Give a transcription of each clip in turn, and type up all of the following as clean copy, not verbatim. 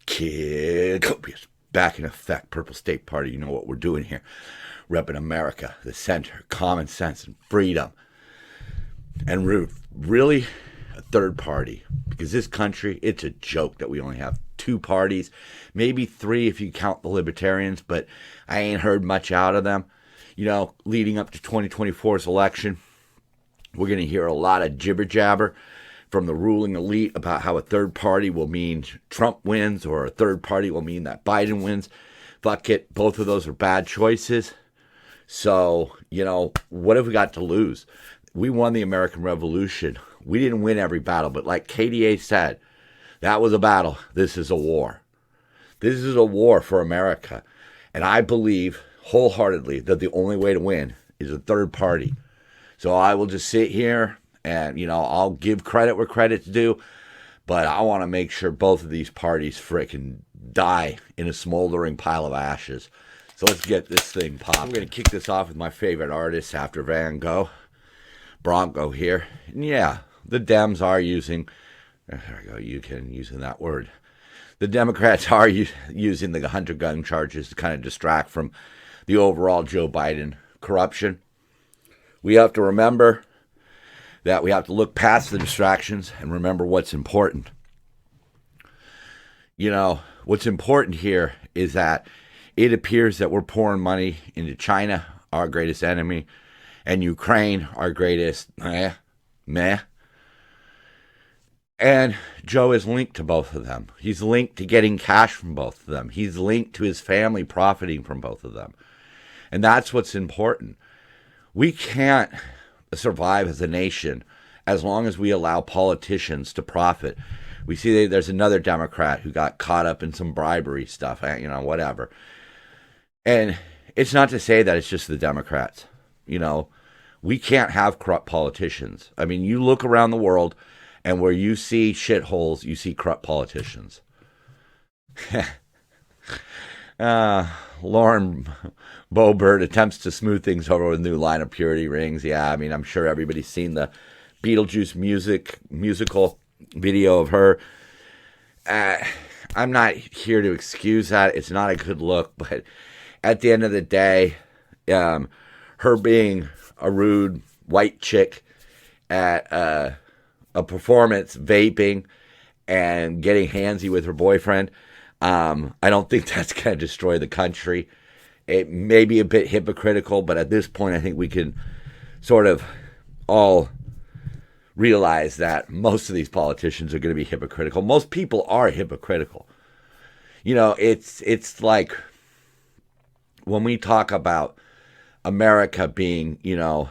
Kid Copious, back in effect. Purple State Party, you know what we're doing here. Repping America, the center, common sense and freedom. And really a third party. Because this country, it's a joke that we only have two parties. Maybe three if you count the libertarians, but I ain't heard much out of them. You know, leading up to 2024's election, we're going to hear a lot of jibber jabber from the ruling elite about how a third party will mean Trump wins or a third party will mean that Biden wins. Fuck it. Both of those are bad choices. So, you know, what have we got to lose? We won the American Revolution. We didn't win every battle, but like KDA said, that was a battle. This is a war. This is a war for America. And I believe wholeheartedly that the only way to win is a third party. So I will just sit here and, you know, I'll give credit where credit's due, but I want to make sure both of these parties frickin' die in a smoldering pile of ashes. So let's get this thing popped. I'm going to kick this off with my favorite artist after Van Gogh, Bronco here. And yeah, the Dems are using, there we go, you can using that word. The Democrats are using the hunter gun charges to kind of distract from the overall Joe Biden corruption. We have to remember that we have to look past the distractions and remember what's important. You know, what's important here is that it appears that we're pouring money into China, our greatest enemy, and Ukraine, our greatest meh. And Joe is linked to both of them. He's linked to getting cash from both of them. He's linked to his family profiting from both of them. And that's what's important. We can't survive as a nation as long as we allow politicians to profit. We see there's another Democrat who got caught up in some bribery stuff, you know, whatever. And it's not to say that it's just the Democrats. You know, we can't have corrupt politicians. I mean, you look around the world and where you see shitholes, you see corrupt politicians. Lauren Boebert attempts to smooth things over with a new line of purity rings. Yeah, I mean, I'm sure everybody's seen the Beetlejuice musical video of her. I'm not here to excuse that. It's not a good look, but at the end of the day, her being a rude white chick at a performance, vaping, and getting handsy with her boyfriend, I don't think that's going to destroy the country. It may be a bit hypocritical, but at this point, I think we can sort of all realize that most of these politicians are going to be hypocritical. Most people are hypocritical. You know, it's like when we talk about America being, you know,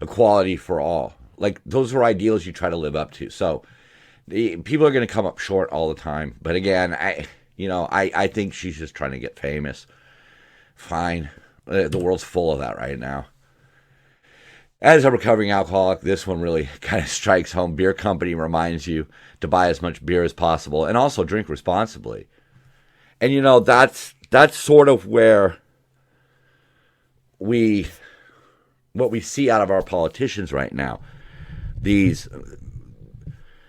equality for all. Like, those are ideals you try to live up to. So people are going to come up short all the time. But again, I think she's just trying to get famous. Fine. The world's full of that right now. As a recovering alcoholic, this one really kind of strikes home. Beer company reminds you to buy as much beer as possible and also drink responsibly. And, you know, that's sort of where what we see out of our politicians right now. These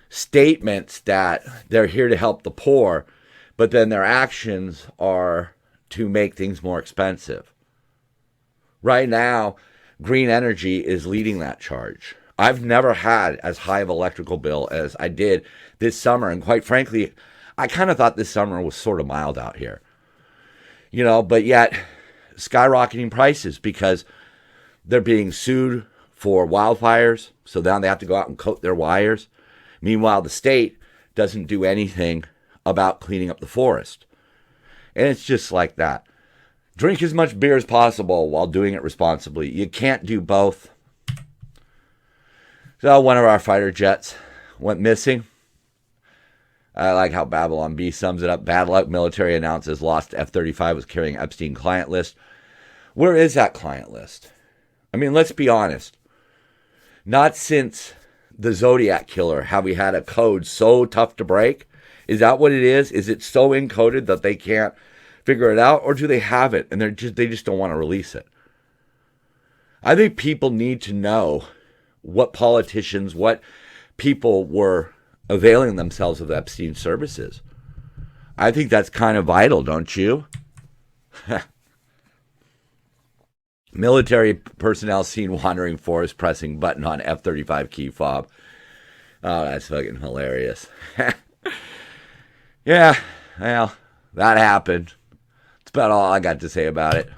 statements that they're here to help the poor, but then their actions are to make things more expensive. Right now, green energy is leading that charge. I've never had as high of an electrical bill as I did this summer, and quite frankly, I kind of thought this summer was sort of mild out here. You know, but yet skyrocketing prices because they're being sued for wildfires, so now they have to go out and coat their wires. Meanwhile, the state doesn't do anything about cleaning up the forest. And it's just like that. Drink as much beer as possible while doing it responsibly. You can't do both. So one of our fighter jets went missing. I like how Babylon B sums it up. Bad luck, military announces lost F-35 was carrying Epstein client list. Where is that client list? I mean, let's be honest. Not since the Zodiac Killer have we had a code so tough to break. Is that what it is? Is it so encoded that they can't figure it out? Or do they have it and they just don't want to release it? I think people need to know what politicians, what people were availing themselves of Epstein services. I think that's kind of vital, don't you? Military personnel seen wandering forest pressing button on F-35 key fob. Oh, that's fucking hilarious. Yeah, well, that happened. That's about all I got to say about it.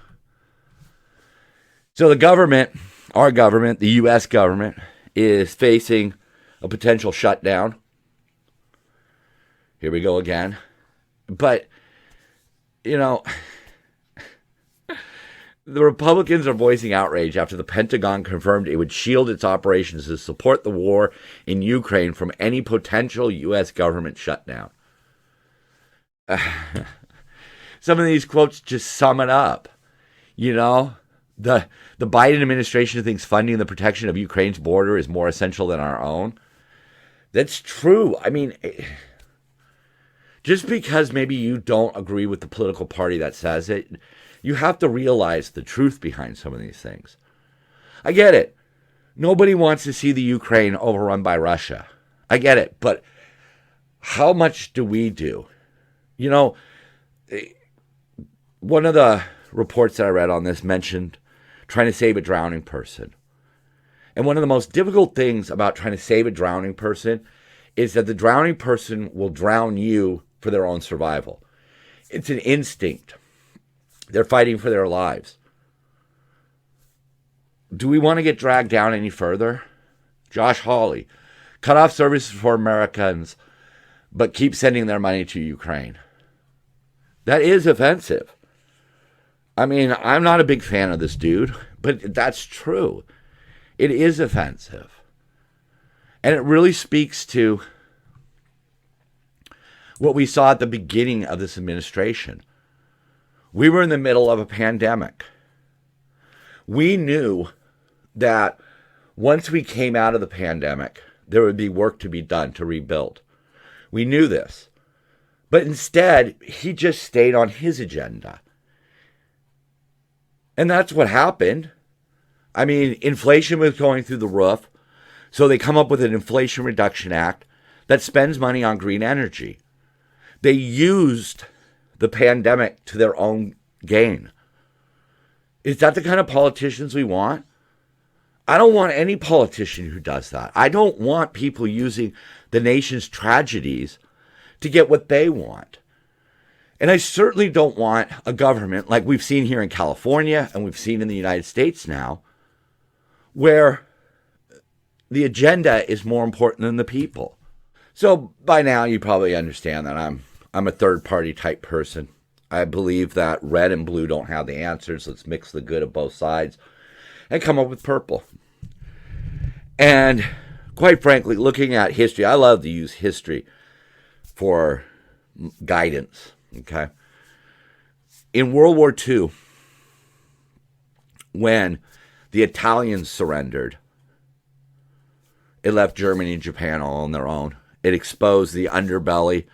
So the government, our government, the U.S. government, is facing a potential shutdown. Here we go again. But, you know, the Republicans are voicing outrage after the Pentagon confirmed it would shield its operations to support the war in Ukraine from any potential U.S. government shutdown. Some of these quotes just sum it up. You know, the Biden administration thinks funding the protection of Ukraine's border is more essential than our own. That's true. I mean, just because maybe you don't agree with the political party that says it, you have to realize the truth behind some of these things. I get it. Nobody wants to see the Ukraine overrun by Russia. I get it. But how much do we do? You know, one of the reports that I read on this mentioned trying to save a drowning person. And one of the most difficult things about trying to save a drowning person is that the drowning person will drown you for their own survival. It's an instinct. They're fighting for their lives. Do we want to get dragged down any further? Josh Hawley, cut off services for Americans, but keep sending their money to Ukraine. That is offensive. I mean, I'm not a big fan of this dude, but that's true. It is offensive. And it really speaks to what we saw at the beginning of this administration. We were in the middle of a pandemic. We knew that once we came out of the pandemic, there would be work to be done to rebuild. We knew this. But instead, he just stayed on his agenda. And that's what happened. I mean, inflation was going through the roof, so they come up with an Inflation Reduction Act that spends money on green energy. They used the pandemic to their own gain. Is that the kind of politicians we want? I don't want any politician who does that. I don't want people using the nation's tragedies to get what they want. And I certainly don't want a government like we've seen here in California and we've seen in the United States now, where the agenda is more important than the people. So by now you probably understand that I'm a third party type person. I believe that red and blue don't have the answers. Let's mix the good of both sides and come up with purple. And quite frankly, looking at history, I love to use history for guidance, okay? In World War II, when the Italians surrendered, it left Germany and Japan all on their own. It exposed the underbelly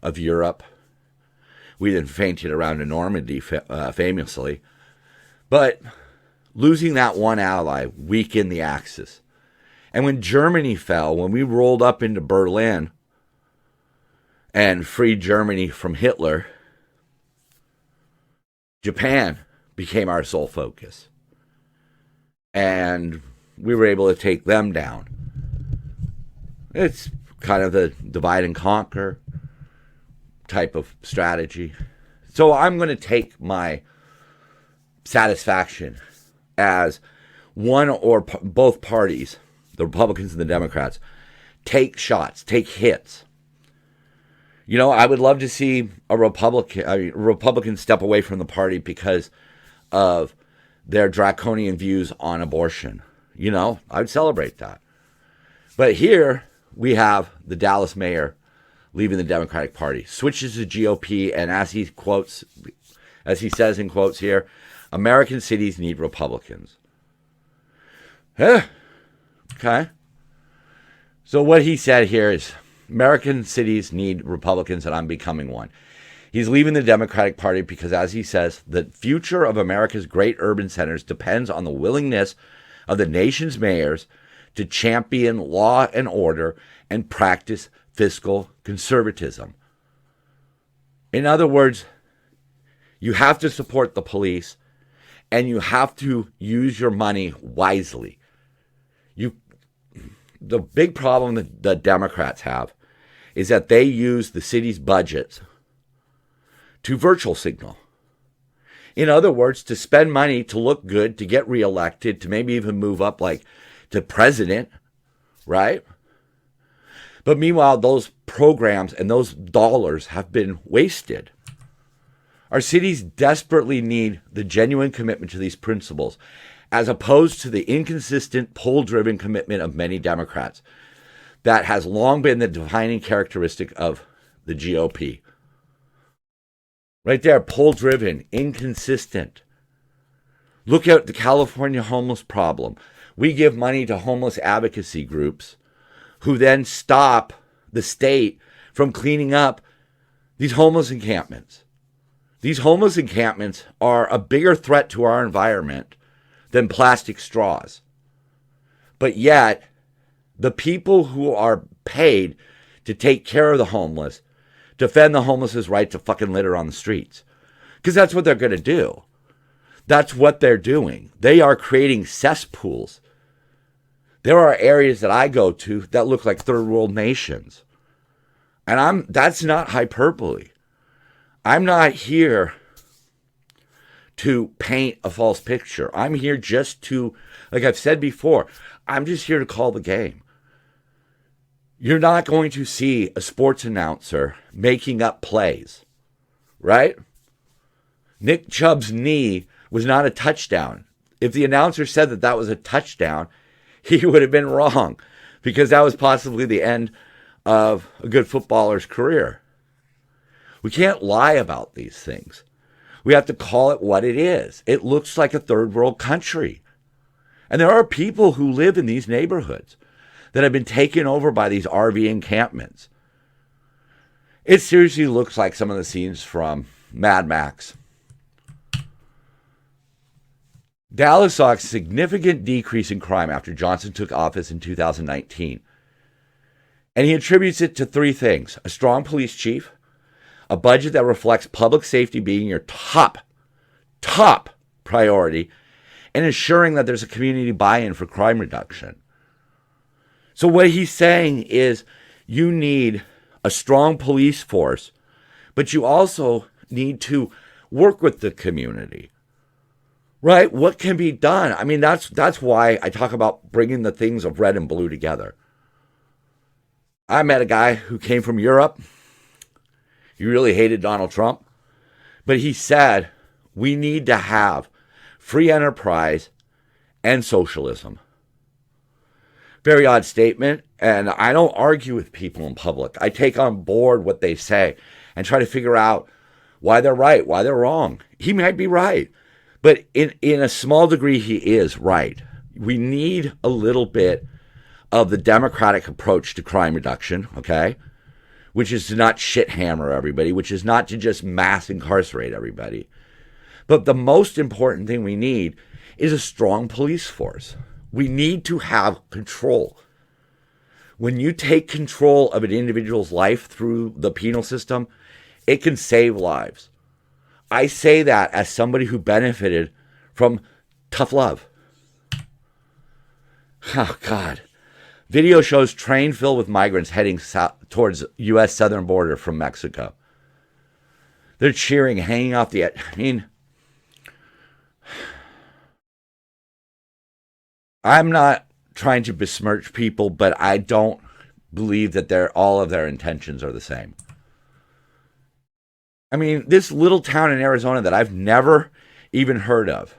of Europe. We then fainted around in Normandy famously. But losing that one ally weakened the Axis. And when Germany fell, when we rolled up into Berlin and freed Germany from Hitler, Japan became our sole focus. And we were able to take them down. It's kind of the divide and conquer type of strategy. So I'm going to take my satisfaction as one or both parties, the Republicans and the Democrats, take shots, take hits. You know, I would love to see a Republican step away from the party because of their draconian views on abortion. You know, I'd celebrate that. But here we have the Dallas mayor leaving the Democratic Party, switches to GOP, and as he says in quotes here, American cities need Republicans. Okay. So what he said here is, American cities need Republicans, and I'm becoming one. He's leaving the Democratic Party because, as he says, the future of America's great urban centers depends on the willingness of the nation's mayors to champion law and order and practice fiscal conservatism. In other words, you have to support the police and you have to use your money wisely. The big problem that the Democrats have is that they use the city's budgets to virtual signal. In other words, to spend money to look good, to get reelected, to maybe even move up like to president, right? But meanwhile, those programs and those dollars have been wasted. Our cities desperately need the genuine commitment to these principles, as opposed to the inconsistent, poll-driven commitment of many Democrats that has long been the defining characteristic of the GOP. Right there, poll-driven, inconsistent. Look at the California homeless problem. We give money to homeless advocacy groups who then stop the state from cleaning up these homeless encampments. These homeless encampments are a bigger threat to our environment than plastic straws. But yet, the people who are paid to take care of the homeless defend the homeless's right to fucking litter on the streets. Because that's what they're going to do. That's what they're doing. They are creating cesspools. There are areas that I go to that look like third world nations. And that's not hyperbole. I'm not here to paint a false picture. I'm here just to, like I've said before, I'm just here to call the game. You're not going to see a sports announcer making up plays, right? Nick Chubb's knee was not a touchdown. If the announcer said that that was a touchdown, he would have been wrong, because that was possibly the end of a good footballer's career. We can't lie about these things. We have to call it what it is. It looks like a third world country. And there are people who live in these neighborhoods that have been taken over by these RV encampments. It seriously looks like some of the scenes from Mad Max. Dallas saw a significant decrease in crime after Johnson took office in 2019. And he attributes it to three things: a strong police chief, a budget that reflects public safety being your top priority, and ensuring that there's a community buy-in for crime reduction. So what he's saying is you need a strong police force, but you also need to work with the community, right? What can be done? I mean, that's why I talk about bringing the things of red and blue together. I met a guy who came from Europe. He really hated Donald Trump, but he said we need to have free enterprise and socialism. Very odd statement, and I don't argue with people in public. I take on board what they say and try to figure out why they're right, why they're wrong. He might be right, but in a small degree, he is right. We need a little bit of the democratic approach to crime reduction, okay? Which is to not shit hammer everybody, which is not to just mass incarcerate everybody. But the most important thing we need is a strong police force. We need to have control. When you take control of an individual's life through the penal system, it can save lives. I say that as somebody who benefited from tough love. Oh, God. Video shows train filled with migrants heading south towards U.S. southern border from Mexico. They're cheering, hanging off the edge. I mean, I'm not trying to besmirch people, but I don't believe that all of their intentions are the same. I mean, this little town in Arizona that I've never even heard of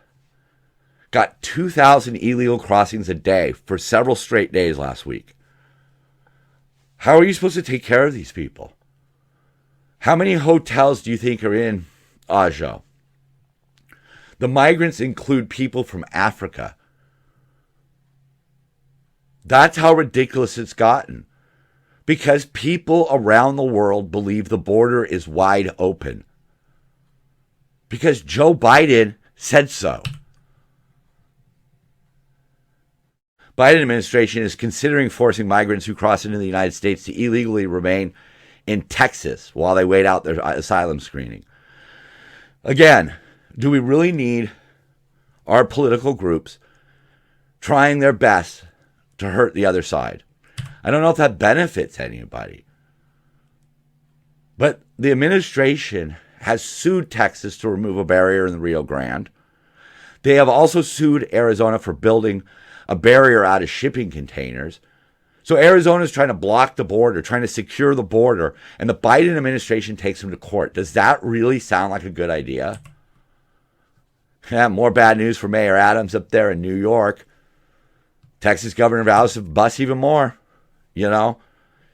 got 2,000 illegal crossings a day for several straight days last week. How are you supposed to take care of these people? How many hotels do you think are in Ajo? The migrants include people from Africa. That's how ridiculous it's gotten. Because people around the world believe the border is wide open. Because Joe Biden said so. Biden administration is considering forcing migrants who cross into the United States to illegally remain in Texas while they wait out their asylum screening. Again, do we really need our political groups trying their best to hurt the other side? I don't know if that benefits anybody. But the administration has sued Texas to remove a barrier in the Rio Grande. They have also sued Arizona for building a barrier out of shipping containers. So Arizona is trying to block the border, trying to secure the border, and the Biden administration takes them to court. Does that really sound like a good idea? Yeah, more bad news for Mayor Adams up there in New York. Texas governor vows to bust even more. You know,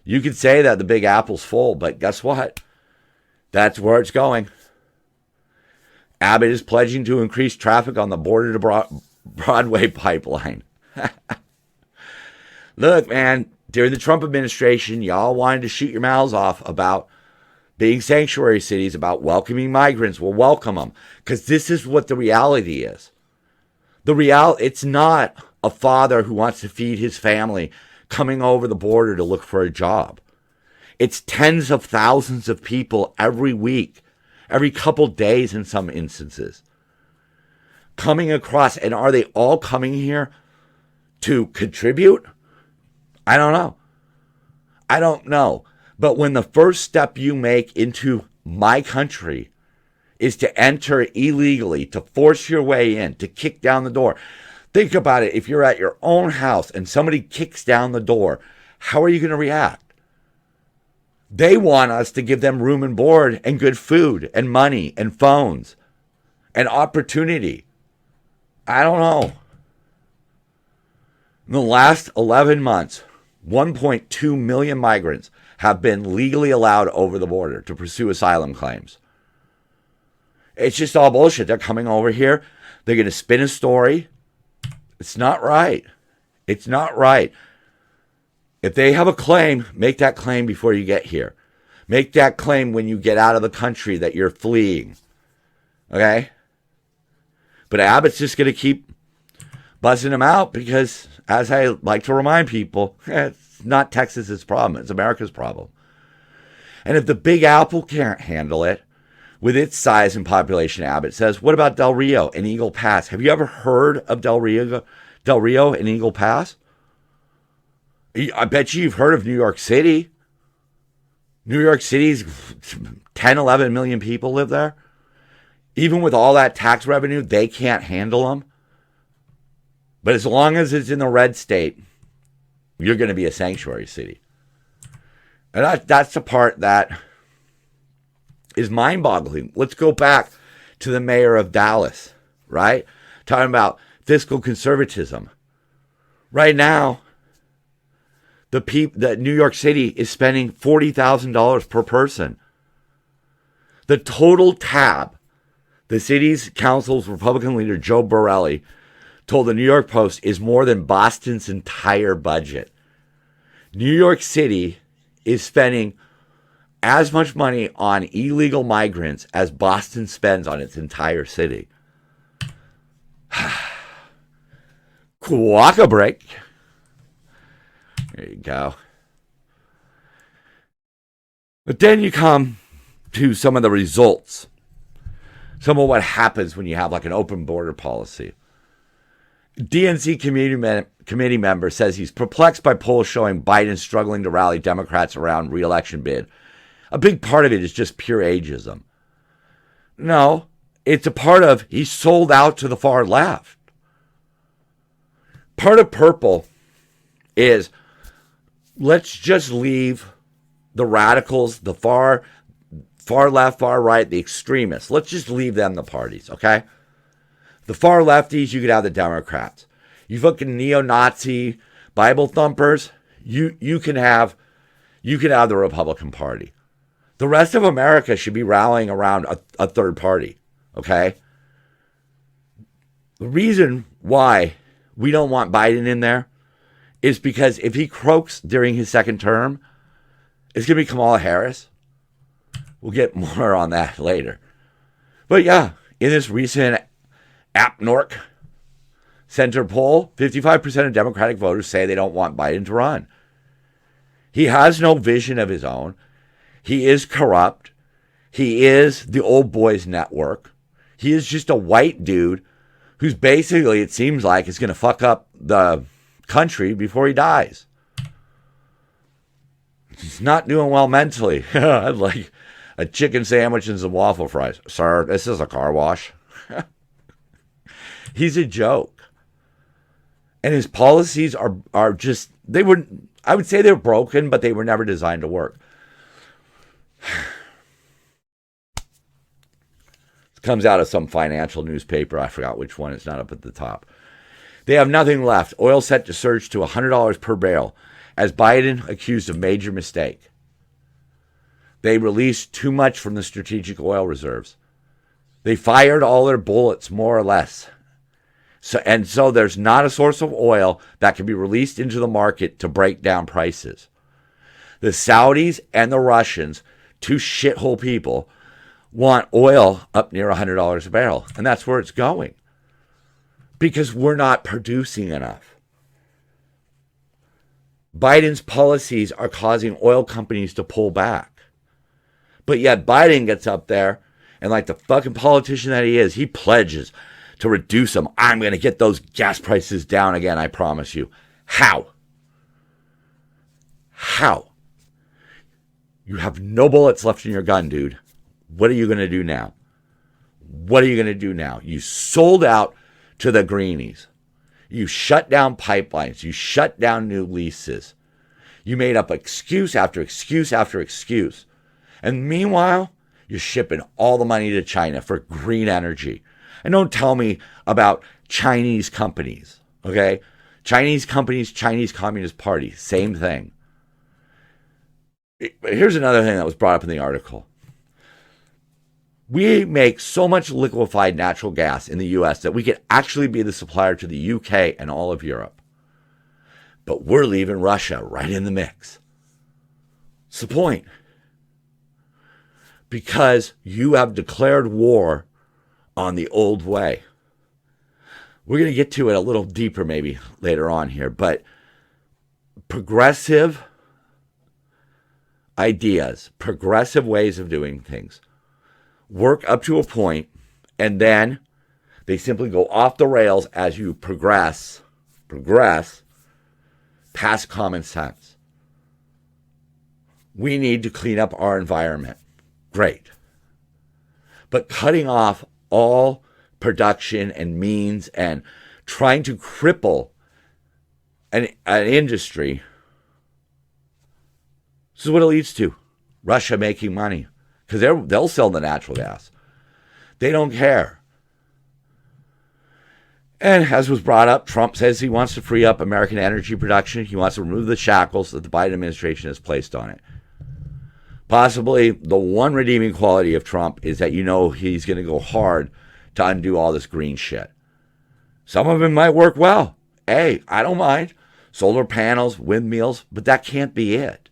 you could say that the Big Apple's full, but guess what? That's where it's going. Abbott is pledging to increase traffic on the border to Broadway pipeline. Look, man, during the Trump administration, y'all wanted to shoot your mouths off about being sanctuary cities, about welcoming migrants. We'll welcome them, because this is what the reality is. It's not a father who wants to feed his family coming over the border to look for a job. It's tens of thousands of people every week, every couple days in some instances, coming across. And are they all coming here to contribute? I don't know. But when the first step you make into my country is to enter illegally, to force your way in, to kick down the door. Think about it. If you're at your own house and somebody kicks down the door, how are you going to react? They want us to give them room and board and good food and money and phones and opportunity. I don't know. In the last 11 months, 1.2 million migrants have been legally allowed over the border to pursue asylum claims. It's just all bullshit. They're coming over here. They're going to spin a story. It's not right. It's not right. If they have a claim, make that claim before you get here. Make that claim when you get out of the country that you're fleeing. Okay? But Abbott's just going to keep buzzing them out because, as I like to remind people, it's not Texas's problem. It's America's problem. And if the Big Apple can't handle it, with its size and population, Abbott says, what about Del Rio and Eagle Pass? Have you ever heard of Del Rio and Eagle Pass? I bet you've heard of New York City. New York City's 10, 11 million people live there. Even with all that tax revenue, they can't handle them. But as long as it's in the red state, you're going to be a sanctuary city. And that's the part that is mind-boggling. Let's go back to the mayor of Dallas, right? Talking about fiscal conservatism. Right now, that New York City is spending $40,000 per person. The total tab, the city's council's Republican leader, Joe Borelli, told the New York Post is more than Boston's entire budget. New York City is spending as much money on illegal migrants as Boston spends on its entire city. Walk a break. There you go. But then you come to some of the results. Some of what happens when you have like an open border policy. DNC committee member says he's perplexed by polls showing Biden struggling to rally Democrats around re-election bid. A big part of it is just pure ageism. No, it's a part of he's sold out to the far left. Part of purple is let's just leave the radicals, the far left, far right, the extremists. Let's just leave them the parties, okay? The far lefties, you could have the Democrats. You fucking neo-Nazi Bible thumpers, you can have the Republican Party. The rest of America should be rallying around a third party, okay? The reason why we don't want Biden in there is because if he croaks during his second term, it's going to be Kamala Harris. We'll get more on that later. But yeah, in this recent AppNork center poll, 55% of Democratic voters say they don't want Biden to run. He has no vision of his own. He is corrupt. He is the old boys network. He is just a white dude who's basically, it seems like, is going to fuck up the country before he dies. He's not doing well mentally. I'd like a chicken sandwich and some waffle fries. Sir, this is a car wash. He's a joke. And his policies are just, I would say they're broken, but they were never designed to work. It comes out of some financial newspaper. I forgot which one. It's not up at the top. They have nothing left. Oil set to surge to $100 per barrel as Biden accused of major mistake. They released too much from the strategic oil reserves. They fired all their bullets, more or less. So there's not a source of oil that can be released into the market to break down prices. The Saudis and the Russians, two shithole people, want oil up near $100 a barrel. And that's where it's going. Because we're not producing enough. Biden's policies are causing oil companies to pull back. But yet Biden gets up there and like the fucking politician that he is, he pledges to reduce them. I'm going to get those gas prices down again, I promise you. How? How? You have no bullets left in your gun, dude. What are you going to do now? What are you going to do now? You sold out to the greenies. You shut down pipelines. You shut down new leases. You made up excuse after excuse after excuse. And meanwhile, you're shipping all the money to China for green energy. And don't tell me about Chinese companies, okay? Chinese companies, Chinese Communist Party, same thing. Here's another thing that was brought up in the article. We make so much liquefied natural gas in the U.S. that we could actually be the supplier to the U.K. and all of Europe. But we're leaving Russia right in the mix. What's the point? Because you have declared war on the old way. We're going to get to it a little deeper maybe later on here, but progressive ideas, progressive ways of doing things work up to a point, and then they simply go off the rails as you progress past common sense. We need to clean up our environment. Great. But cutting off all production and means and trying to cripple an industry, this is what it leads to. Russia making money. Because they'll sell the natural gas. They don't care. And as was brought up, Trump says he wants to free up American energy production. He wants to remove the shackles that the Biden administration has placed on it. Possibly the one redeeming quality of Trump is that he's going to go hard to undo all this green shit. Some of it might work well. Hey, I don't mind. Solar panels, windmills, but that can't be it.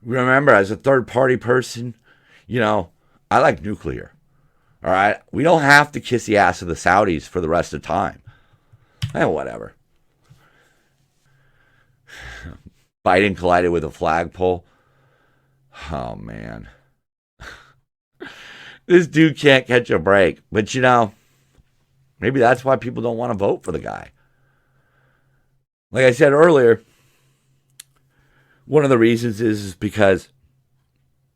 Remember, as a third-party person, I like nuclear. All right? We don't have to kiss the ass of the Saudis for the rest of the time. Whatever. Biden collided with a flagpole. Oh, man. This dude can't catch a break. But, maybe that's why people don't want to vote for the guy. Like I said earlier, one of the reasons is because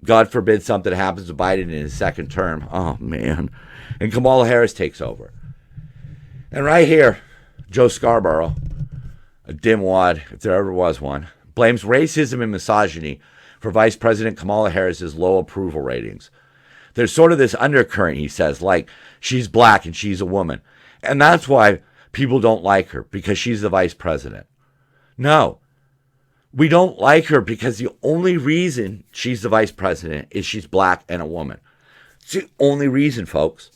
God forbid something happens to Biden in his second term. Oh, man. And Kamala Harris takes over. And right here, Joe Scarborough, a dimwad, if there ever was one, blames racism and misogyny for Vice President Kamala Harris's low approval ratings. There's sort of this undercurrent, he says, like she's black and she's a woman. And that's why people don't like her, because she's the vice president. No. We don't like her because the only reason she's the vice president is she's black and a woman. It's the only reason, folks.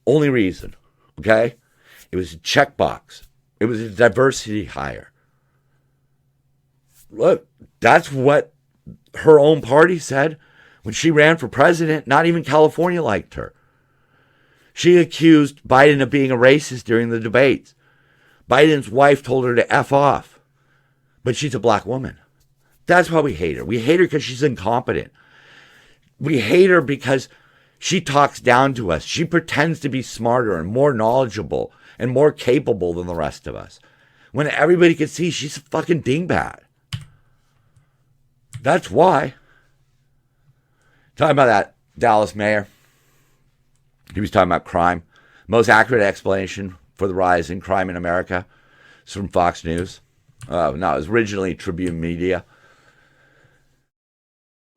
Only reason. Okay? It was a checkbox. It was a diversity hire. Look, that's what her own party said when she ran for president. Not even California liked her. She accused Biden of being a racist during the debates. Biden's wife told her to F off. But she's a black woman. That's why we hate her. We hate her because she's incompetent. We hate her because she talks down to us. She pretends to be smarter and more knowledgeable and more capable than the rest of us, when everybody can see she's a fucking dingbat. That's why. Talking about that Dallas mayor. He was talking about crime. Most accurate explanation for the rise in crime in America is from Fox News. No, it was originally Tribune Media.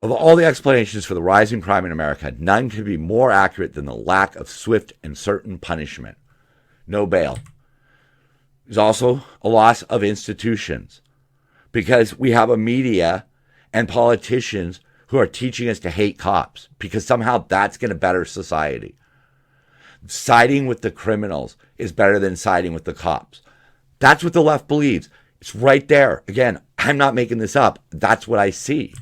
Of all the explanations for the rise in crime in America, none can be more accurate than the lack of swift and certain punishment. No bail. There's also a loss of institutions, because we have a media and politicians who are teaching us to hate cops, because somehow that's going to better society. Siding with the criminals is better than siding with the cops. That's what the left believes. It's right there. Again, I'm not making this up. That's what I see.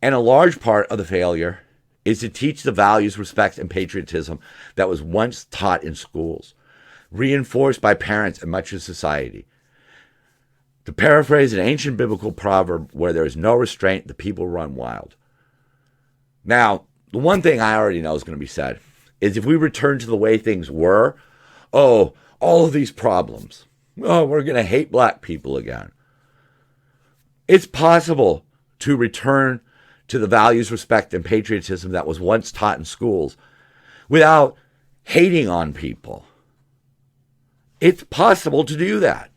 And a large part of the failure is to teach the values, respect, and patriotism that was once taught in schools, reinforced by parents and much of society. To paraphrase an ancient biblical proverb, where there is no restraint, the people run wild. Now, the one thing I already know is going to be said is, if we return to the way things were, all of these problems, we're going to hate black people again. It's possible to return to the values, respect, and patriotism that was once taught in schools without hating on people. It's possible to do that.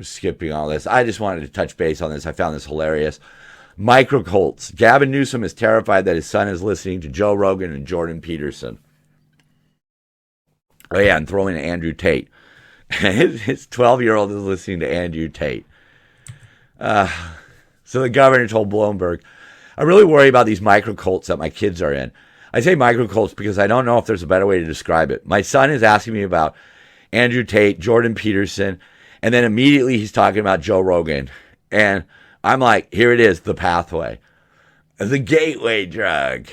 Skipping all this. I just wanted to touch base on this. I found this hilarious. Microcults. Gavin Newsom is terrified that his son is listening to Joe Rogan and Jordan Peterson. Oh yeah, and throwing in Andrew Tate. His 12-year-old is listening to Andrew Tate. So the governor told Bloomberg, I really worry about these microcults that my kids are in. I say microcults because I don't know if there's a better way to describe it. My son is asking me about Andrew Tate, Jordan Peterson, and then immediately he's talking about Joe Rogan. And I'm like, here it is, the pathway. The gateway drug.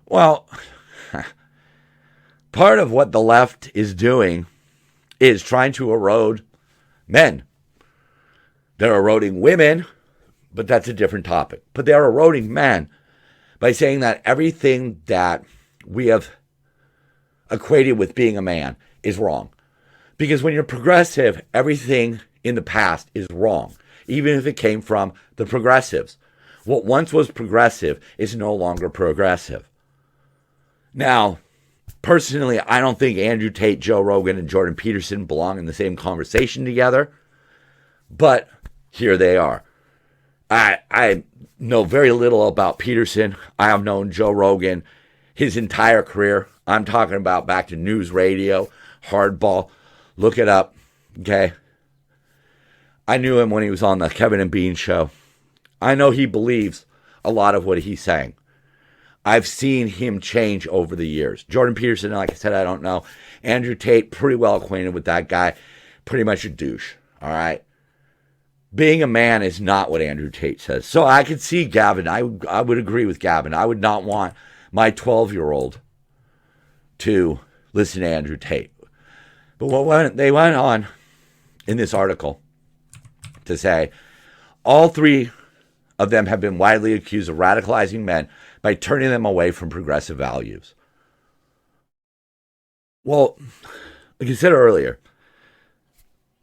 Well, part of what the left is doing is trying to erode men. They're eroding women, but that's a different topic. But they're eroding men by saying that everything that we have equated with being a man is wrong. Because when you're progressive, everything in the past is wrong, even if it came from the progressives. What once was progressive is no longer progressive. Now, personally, I don't think Andrew Tate, Joe Rogan, and Jordan Peterson belong in the same conversation together, but here they are. I know very little about Peterson. I have known Joe Rogan his entire career. I'm talking about back to news radio, hardball. Look it up, okay? I knew him when he was on the Kevin and Bean show. I know he believes a lot of what he's saying. I've seen him change over the years. Jordan Peterson, like I said, I don't know. Andrew Tate, pretty well acquainted with that guy. Pretty much a douche, all right? Being a man is not what Andrew Tate says. So I could see Gavin. I would agree with Gavin. I would not want my 12-year-old to listen to Andrew Tate. But they went on in this article to say, all three of them have been widely accused of radicalizing men by turning them away from progressive values. Well, like you said earlier,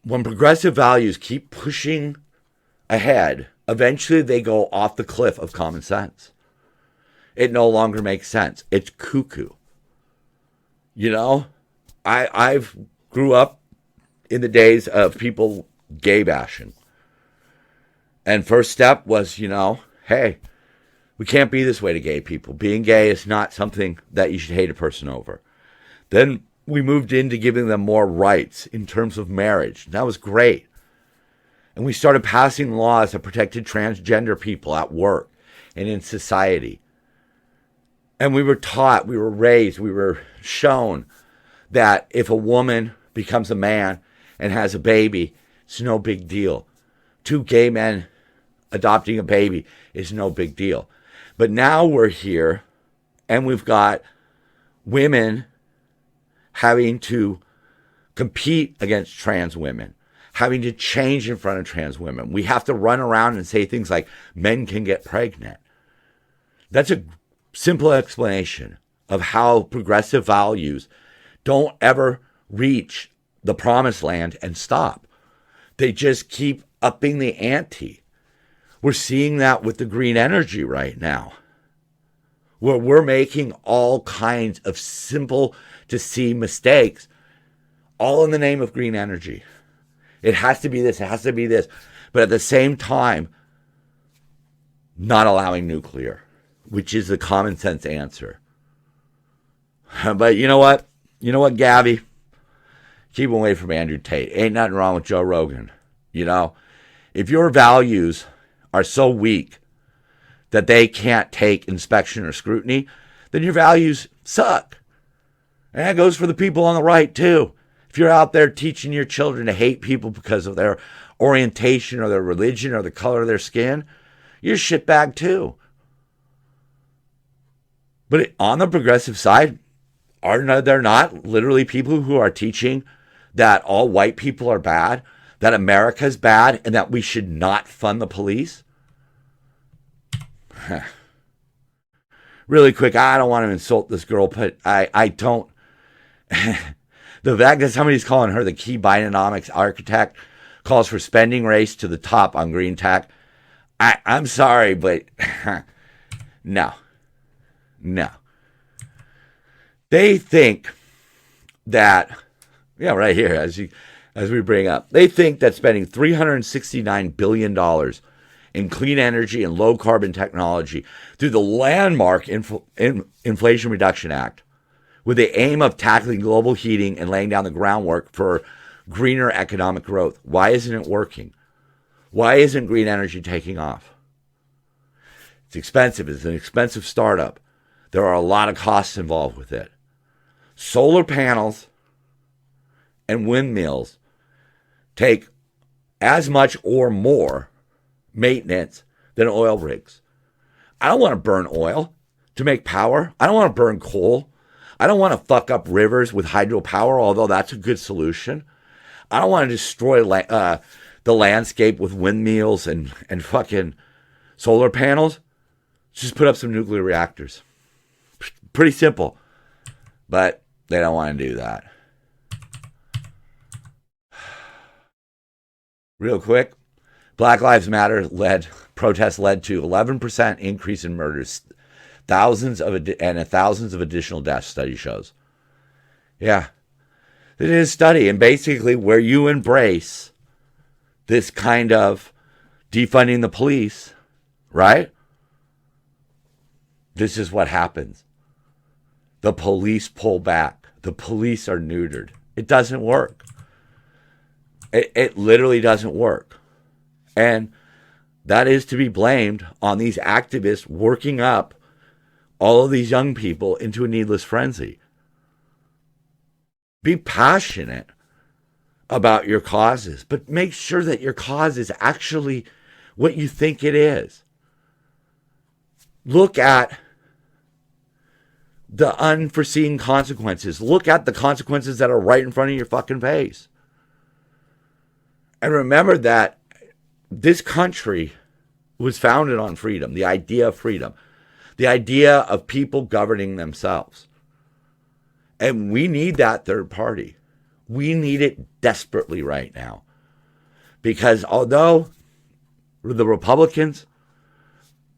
when progressive values keep pushing ahead, eventually they go off the cliff of common sense. It no longer makes sense. It's cuckoo. You know, I've grew up in the days of people gay bashing. And first step was, hey, we can't be this way to gay people. Being gay is not something that you should hate a person over. Then we moved into giving them more rights in terms of marriage. That was great. And we started passing laws that protected transgender people at work and in society. And we were taught, we were raised, we were shown that if a woman becomes a man and has a baby, it's no big deal. two gay men adopting a baby is no big deal. But now we're here and we've got women having to compete against trans women, having to change in front of trans women. We have to run around and say things like men can get pregnant. That's a simple explanation of how progressive values don't ever reach the promised land and stop. They just keep upping the ante. We're seeing that with the green energy right now, where we're making all kinds of simple to see mistakes, all in the name of green energy. It has to be this, it has to be this. But at the same time, not allowing nuclear, which is the common sense answer. But you know what? You know what, Gabby? Keep away from Andrew Tate. Ain't nothing wrong with Joe Rogan. You know, if your values are so weak that they can't take inspection or scrutiny, then your values suck. And that goes for the people on the right, too. If you're out there teaching your children to hate people because of their orientation or their religion or the color of their skin, you're a shitbag, too. But on the progressive side, are there not literally people who are teaching that all white people are bad, that America's bad, and that we should not fund the police? Really quick, I don't want to insult this girl, but I don't. The fact that somebody's calling her the key Bidenomics architect calls for spending race to the top on green tech. I'm sorry, but no. They think that, right here, as we bring up, they think that spending $369 billion in clean energy and low carbon technology through the landmark Inflation Reduction Act, with the aim of tackling global heating and laying down the groundwork for greener economic growth. Why isn't it working? Why isn't green energy taking off? It's expensive. It's an expensive startup. There are a lot of costs involved with it. Solar panels and windmills take as much or more maintenance than oil rigs. I don't want to burn oil to make power. I don't want to burn coal. I don't want to fuck up rivers with hydropower, although that's a good solution. I don't want to destroy the landscape with windmills and fucking solar panels. Just put up some nuclear reactors. Pretty simple. But they don't want to do that. Real quick, Black Lives Matter protests led to 11% increase in murders, thousands of additional deaths, study shows. Yeah, it is a study, and basically where you embrace this kind of defunding the police, right? This is what happens. The police pull back. The police are neutered. It doesn't work. It literally doesn't work. And that is to be blamed on these activists working up all of these young people into a needless frenzy. Be passionate about your causes, but make sure that your cause is actually what you think it is. Look at the unforeseen consequences. Look at the consequences that are right in front of your fucking face. And remember that this country was founded on freedom, the idea of freedom, the idea of people governing themselves. And we need that third party. We need it desperately right now. Because although the Republicans,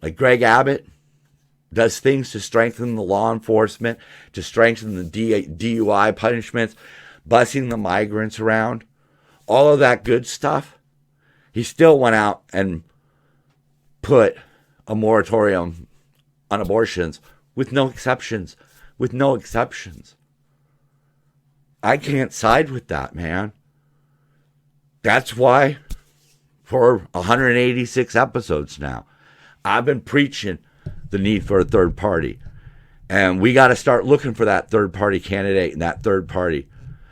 like Greg Abbott, does things to strengthen the law enforcement, to strengthen the DUI punishments, busing the migrants around, all of that good stuff, he still went out and put a moratorium on abortions with no exceptions. I can't side with that, man. That's why for 186 episodes now, I've been preaching the need for a third party. And we got to start looking for that third party candidate and that third party.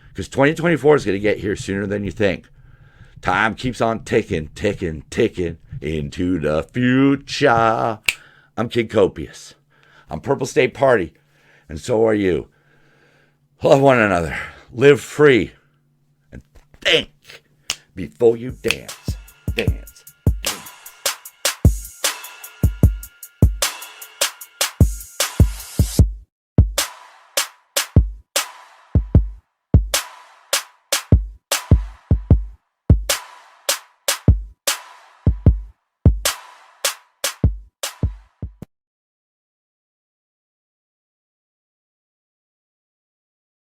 Because 2024 is going to get here sooner than you think. Time keeps on ticking, ticking, ticking into the future. I'm Kid Copious. I'm Purple State Party, and so are you. Love one another. Live free. And think before you dance. Dance.